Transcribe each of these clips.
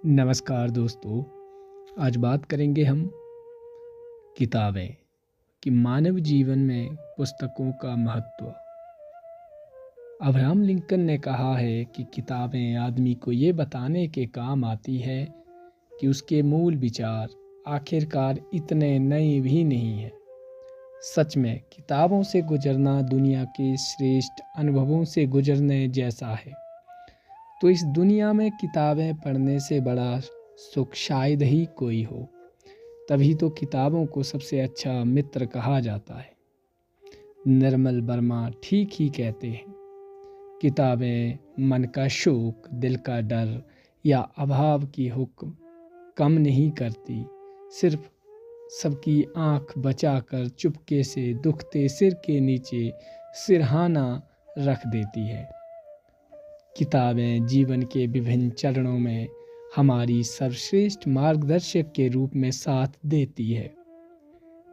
नमस्कार दोस्तों। आज बात करेंगे हम किताबें कि मानव जीवन में पुस्तकों का महत्व। अब्राहम लिंकन ने कहा है कि किताबें आदमी को ये बताने के काम आती है कि उसके मूल विचार आखिरकार इतने नए भी नहीं हैं। सच में किताबों से गुजरना दुनिया के श्रेष्ठ अनुभवों से गुजरने जैसा है। तो इस दुनिया में किताबें पढ़ने से बड़ा सुख शायद ही कोई हो। तभी तो किताबों को सबसे अच्छा मित्र कहा जाता है। निर्मल वर्मा ठीक ही कहते हैं, किताबें मन का शोक, दिल का डर या अभाव की हुक्म कम नहीं करती, सिर्फ सबकी आंख बचाकर चुपके से दुखते सिर के नीचे सिरहाना रख देती है। किताबें जीवन के विभिन्न चरणों में हमारी सर्वश्रेष्ठ मार्गदर्शक के रूप में साथ देती है।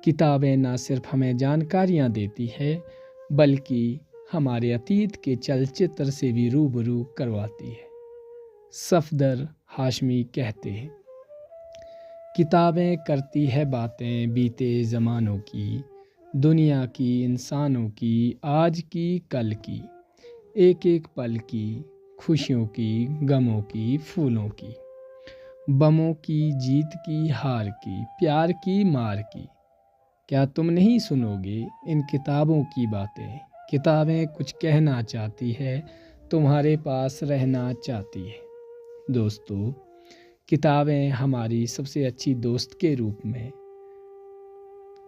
किताबें न सिर्फ हमें जानकारियाँ देती है, बल्कि हमारे अतीत के चलचित्र से भी रूबरू करवाती है। सफदर हाशमी कहते हैं, किताबें करती है बातें बीते ज़मानों की, दुनिया की, इंसानों की, आज की, कल की, एक एक पल की, खुशियों की, गमों की, फूलों की, बमों की, जीत की, हार की, प्यार की, मार की। क्या तुम नहीं सुनोगे इन किताबों की बातें? किताबें कुछ कहना चाहती है, तुम्हारे पास रहना चाहती है। दोस्तों, किताबें हमारी सबसे अच्छी दोस्त के रूप में,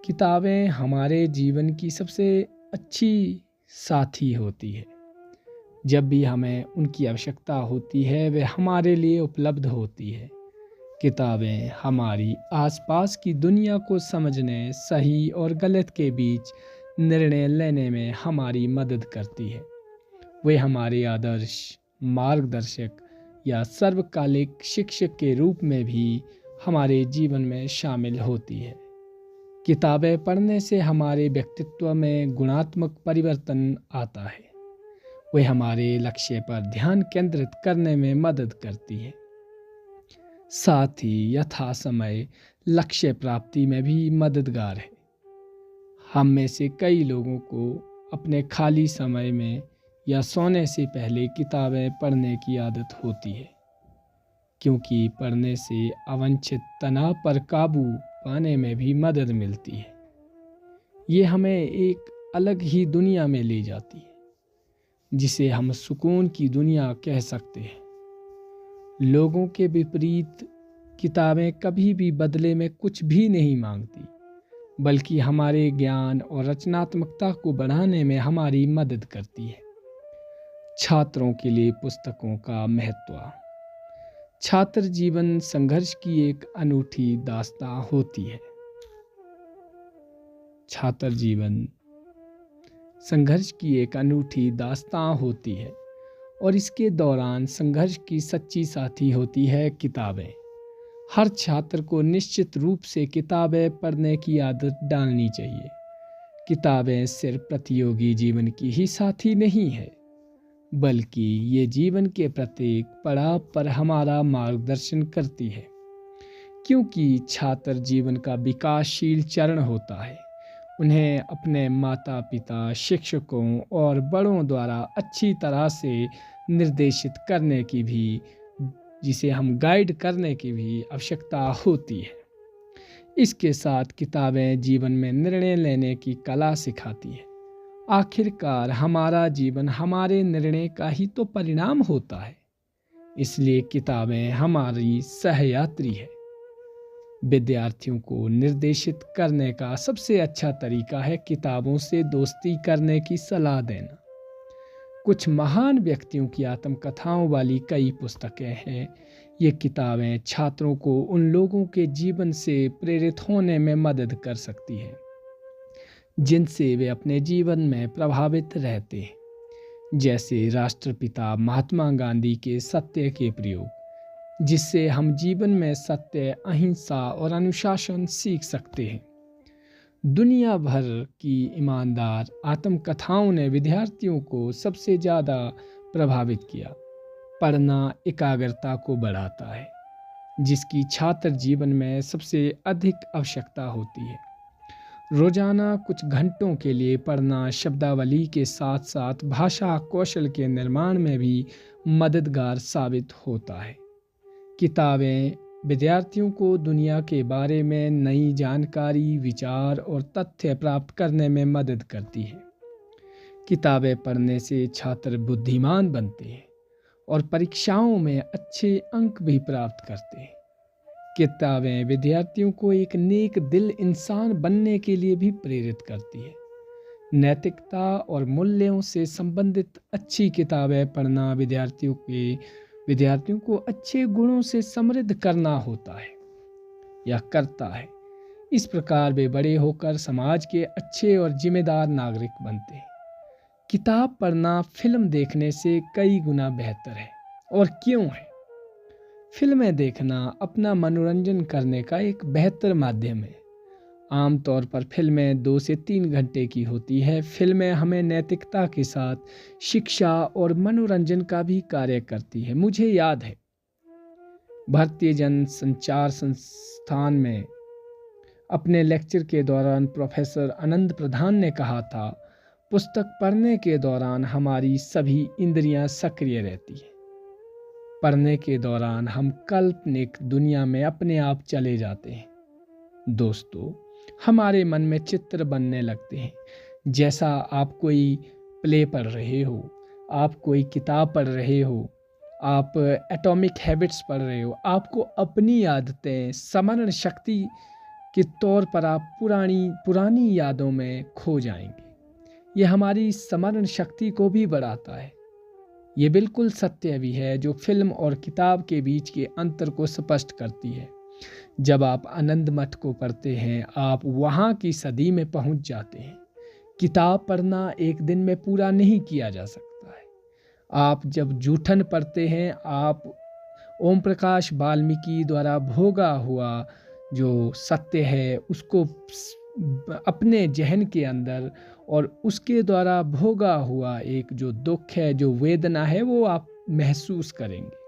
किताबें हमारे जीवन की सबसे अच्छी साथी होती है। जब भी हमें उनकी आवश्यकता होती है, वे हमारे लिए उपलब्ध होती है। किताबें हमारी आसपास की दुनिया को समझने, सही और गलत के बीच निर्णय लेने में हमारी मदद करती है। वे हमारे आदर्श, मार्गदर्शक या सर्वकालिक शिक्षक के रूप में भी हमारे जीवन में शामिल होती है। किताबें पढ़ने से हमारे व्यक्तित्व में गुणात्मक परिवर्तन आता है। वे हमारे लक्ष्य पर ध्यान केंद्रित करने में मदद करती है, साथ ही यथासमय लक्ष्य प्राप्ति में भी मददगार है। हम में से कई लोगों को अपने खाली समय में या सोने से पहले किताबें पढ़ने की आदत होती है, क्योंकि पढ़ने से अवांछित तनाव पर काबू पाने में भी मदद मिलती है। ये हमें एक अलग ही दुनिया में ले जाती है, जिसे हम सुकून की दुनिया कह सकते हैं। लोगों के विपरीत किताबें कभी भी बदले में कुछ भी नहीं मांगती, बल्कि हमारे ज्ञान और रचनात्मकता को बढ़ाने में हमारी मदद करती है। छात्रों के लिए पुस्तकों का महत्व। छात्र जीवन संघर्ष की एक अनूठी दास्तां होती है। छात्र जीवन संघर्ष की एक अनूठी दास्तां होती है और इसके दौरान संघर्ष की सच्ची साथी होती है किताबें। हर छात्र को निश्चित रूप से किताबें पढ़ने की आदत डालनी चाहिए। किताबें सिर्फ प्रतियोगी जीवन की ही साथी नहीं है, बल्कि ये जीवन के प्रत्येक पड़ाव पर हमारा मार्गदर्शन करती है। क्योंकि छात्र जीवन का विकासशील चरण होता है, उन्हें अपने माता पिता, शिक्षकों और बड़ों द्वारा अच्छी तरह से निर्देशित करने की भी, जिसे हम गाइड करने की भी आवश्यकता होती है। इसके साथ किताबें जीवन में निर्णय लेने की कला सिखाती है। आखिरकार हमारा जीवन हमारे निर्णय का ही तो परिणाम होता है, इसलिए किताबें हमारी सहयात्री है। विद्यार्थियों को निर्देशित करने का सबसे अच्छा तरीका है किताबों से दोस्ती करने की सलाह देना। कुछ महान व्यक्तियों की आत्मकथाओं वाली कई पुस्तकें हैं। ये किताबें छात्रों को उन लोगों के जीवन से प्रेरित होने में मदद कर सकती हैं, जिनसे वे अपने जीवन में प्रभावित रहते हैं। जैसे राष्ट्रपिता महात्मा गांधी के सत्य के प्रयोग, जिससे हम जीवन में सत्य, अहिंसा और अनुशासन सीख सकते हैं। दुनिया भर की ईमानदार आत्मकथाओं ने विद्यार्थियों को सबसे ज़्यादा प्रभावित किया। पढ़ना एकाग्रता को बढ़ाता है, जिसकी छात्र जीवन में सबसे अधिक आवश्यकता होती है। रोजाना कुछ घंटों के लिए पढ़ना शब्दावली के साथ साथ भाषा कौशल के निर्माण में भी मददगार साबित होता है। किताबें विद्यार्थियों को दुनिया के बारे में नई जानकारी, विचार और तथ्य प्राप्त करने में मदद करती है। किताबें पढ़ने से छात्र बुद्धिमान बनते हैं और परीक्षाओं में अच्छे अंक भी प्राप्त करते हैं। किताबें विद्यार्थियों को एक नेक दिल इंसान बनने के लिए भी प्रेरित करती है। नैतिकता और मूल्यों से संबंधित अच्छी किताबें पढ़ना विद्यार्थियों को अच्छे गुणों से समृद्ध करना होता है या करता है। इस प्रकार वे बड़े होकर समाज के अच्छे और जिम्मेदार नागरिक बनते हैं। किताब पढ़ना फिल्म देखने से कई गुना बेहतर है। और क्यों है? फिल्में देखना अपना मनोरंजन करने का एक बेहतर माध्यम है। आमतौर पर फिल्में 2 से 3 घंटे की होती है। फिल्में हमें नैतिकता के साथ शिक्षा और मनोरंजन का भी कार्य करती है। मुझे याद है, भारतीय जन संचार संस्थान में अपने लेक्चर के दौरान प्रोफेसर आनंद प्रधान ने कहा था, पुस्तक पढ़ने के दौरान हमारी सभी इंद्रियां सक्रिय रहती हैं। पढ़ने के दौरान हम काल्पनिक दुनिया में अपने आप चले जाते हैं। दोस्तों, हमारे मन में चित्र बनने लगते हैं। जैसा आप कोई प्ले पढ़ रहे हो, आप कोई किताब पढ़ रहे हो, आप एटॉमिक हैबिट्स पढ़ रहे हो, आपको अपनी आदतें स्मरण शक्ति के तौर पर आप पुरानी यादों में खो जाएंगे। यह हमारी स्मरण शक्ति को भी बढ़ाता है। ये बिल्कुल सत्य भी है जो फिल्म और किताब के बीच के अंतर को स्पष्ट करती है। जब आप आनंद मठ को पढ़ते हैं, आप वहाँ की सदी में पहुँच जाते हैं। किताब पढ़ना एक दिन में पूरा नहीं किया जा सकता है। आप जब जूठन पढ़ते हैं, आप ओम प्रकाश वाल्मीकि द्वारा भोगा हुआ जो सत्य है उसको अपने जहन के अंदर और उसके द्वारा भोगा हुआ एक जो दुख है, जो वेदना है, वो आप महसूस करेंगे।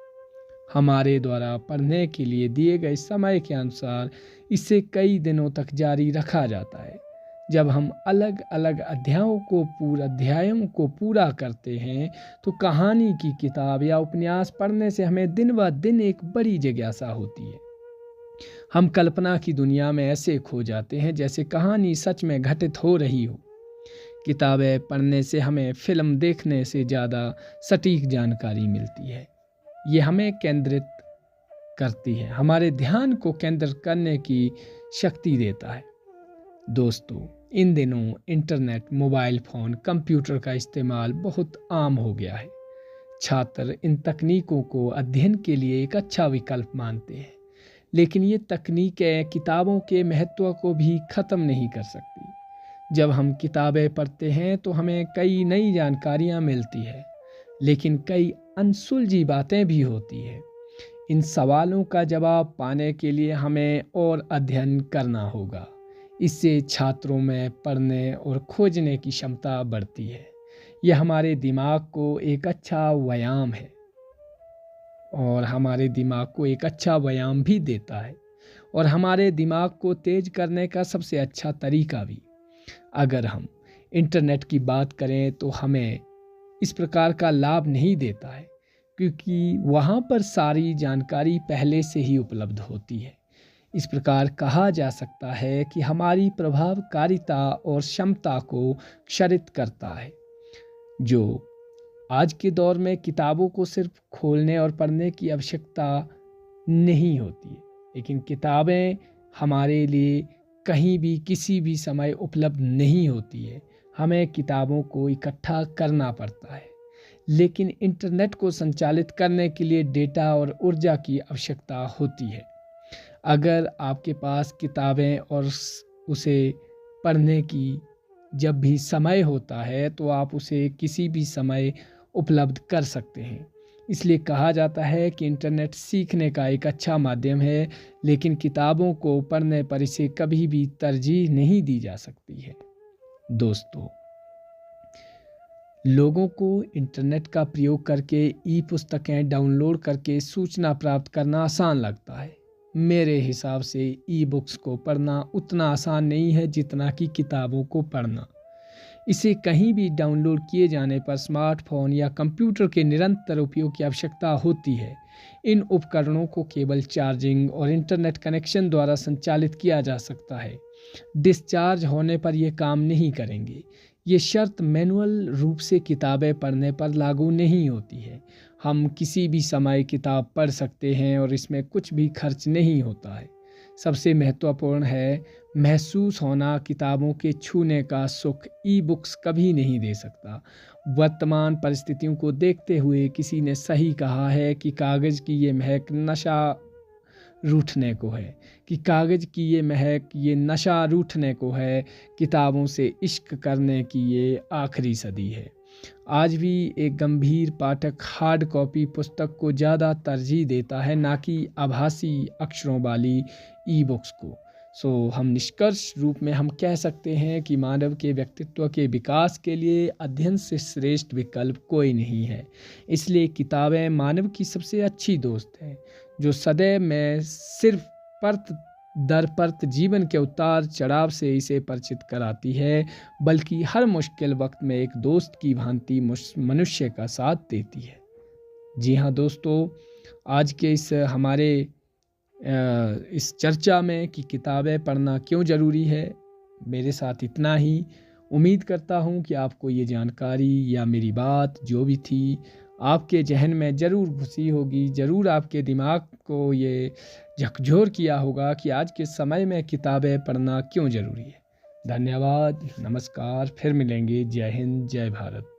हमारे द्वारा पढ़ने के लिए दिए गए समय के अनुसार इसे कई दिनों तक जारी रखा जाता है। जब हम अलग अलग अध्यायों को पूरा करते हैं तो कहानी की किताब या उपन्यास पढ़ने से हमें दिन ब दिन एक बड़ी जिज्ञासा होती है। हम कल्पना की दुनिया में ऐसे खो जाते हैं जैसे कहानी सच में घटित हो रही हो। किताबें पढ़ने से हमें फिल्म देखने से ज़्यादा सटीक जानकारी मिलती है। ये हमें केंद्रित करती है, हमारे ध्यान को केंद्रित करने की शक्ति देता है। दोस्तों, इन दिनों इंटरनेट, मोबाइल फ़ोन, कंप्यूटर का इस्तेमाल बहुत आम हो गया है। छात्र इन तकनीकों को अध्ययन के लिए एक अच्छा विकल्प मानते हैं, लेकिन ये तकनीकें किताबों के महत्व को भी ख़त्म नहीं कर सकती। जब हम किताबें पढ़ते हैं तो हमें कई नई जानकारियाँ मिलती है, लेकिन कई अनसुलझी बातें भी होती है। इन सवालों का जवाब पाने के लिए हमें और अध्ययन करना होगा। इससे छात्रों में पढ़ने और खोजने की क्षमता बढ़ती है। यह हमारे दिमाग को एक अच्छा व्यायाम है और हमारे दिमाग को एक अच्छा व्यायाम भी देता है और हमारे दिमाग को तेज करने का सबसे अच्छा तरीका भी। अगर हम इंटरनेट की बात करें तो हमें इस प्रकार का लाभ नहीं देता है, क्योंकि वहाँ पर सारी जानकारी पहले से ही उपलब्ध होती है। इस प्रकार कहा जा सकता है कि हमारी प्रभावकारिता और क्षमता को क्षरित करता है। जो आज के दौर में किताबों को सिर्फ खोलने और पढ़ने की आवश्यकता नहीं होती है, लेकिन किताबें हमारे लिए कहीं भी किसी भी समय उपलब्ध नहीं होती है। हमें किताबों को इकट्ठा करना पड़ता है, लेकिन इंटरनेट को संचालित करने के लिए डेटा और ऊर्जा की आवश्यकता होती है। अगर आपके पास किताबें और उसे पढ़ने की जब भी समय होता है तो आप उसे किसी भी समय उपलब्ध कर सकते हैं। इसलिए कहा जाता है कि इंटरनेट सीखने का एक अच्छा माध्यम है, लेकिन किताबों को पढ़ने पर इसे कभी भी तरजीह नहीं दी जा सकती है। दोस्तों, लोगों को इंटरनेट का प्रयोग करके ई पुस्तकें डाउनलोड करके सूचना प्राप्त करना आसान लगता है। मेरे हिसाब से ई बुक्स को पढ़ना उतना आसान नहीं है जितना कि किताबों को पढ़ना। इसे कहीं भी डाउनलोड किए जाने पर स्मार्टफोन या कंप्यूटर के निरंतर उपयोग की आवश्यकता होती है। इन उपकरणों को केवल चार्जिंग और इंटरनेट कनेक्शन द्वारा संचालित किया जा सकता है। डिस्चार्ज होने पर ये काम नहीं करेंगे। ये शर्त मैनुअल रूप से किताबें पढ़ने पर लागू नहीं होती है। हम किसी भी समय किताब पढ़ सकते हैं और इसमें कुछ भी खर्च नहीं होता है। सबसे महत्वपूर्ण है महसूस होना। किताबों के छूने का सुख ई बुक्स कभी नहीं दे सकता। वर्तमान परिस्थितियों को देखते हुए किसी ने सही कहा है कि कागज़ की ये महक नशा रूठने को है, कि कागज़ की ये महक ये नशा रूठने को है। किताबों से इश्क करने की ये आखिरी सदी है। आज भी एक गंभीर पाठक हार्ड कॉपी पुस्तक को ज़्यादा तरजीह देता है, ना कि आभासी अक्षरों वाली ई बुक्स को। हम निष्कर्ष रूप में हम कह सकते हैं कि मानव के व्यक्तित्व के विकास के लिए अध्ययन से श्रेष्ठ विकल्प कोई नहीं है। इसलिए किताबें मानव की सबसे अच्छी दोस्त हैं, जो सदैव में सिर्फ परत दर परत जीवन के उतार चढ़ाव से इसे परिचित कराती है, बल्कि हर मुश्किल वक्त में एक दोस्त की भांति मनुष्य का साथ देती है। जी हाँ दोस्तों, आज के इस हमारे इस चर्चा में कि किताबें पढ़ना क्यों ज़रूरी है, मेरे साथ इतना ही। उम्मीद करता हूँ कि आपको ये जानकारी या मेरी बात जो भी थी आपके जहन में ज़रूर घुसी होगी, ज़रूर आपके दिमाग को ये झकझोर किया होगा कि आज के समय में किताबें पढ़ना क्यों ज़रूरी है। धन्यवाद, नमस्कार, फिर मिलेंगे। जय हिंद, जय भारत।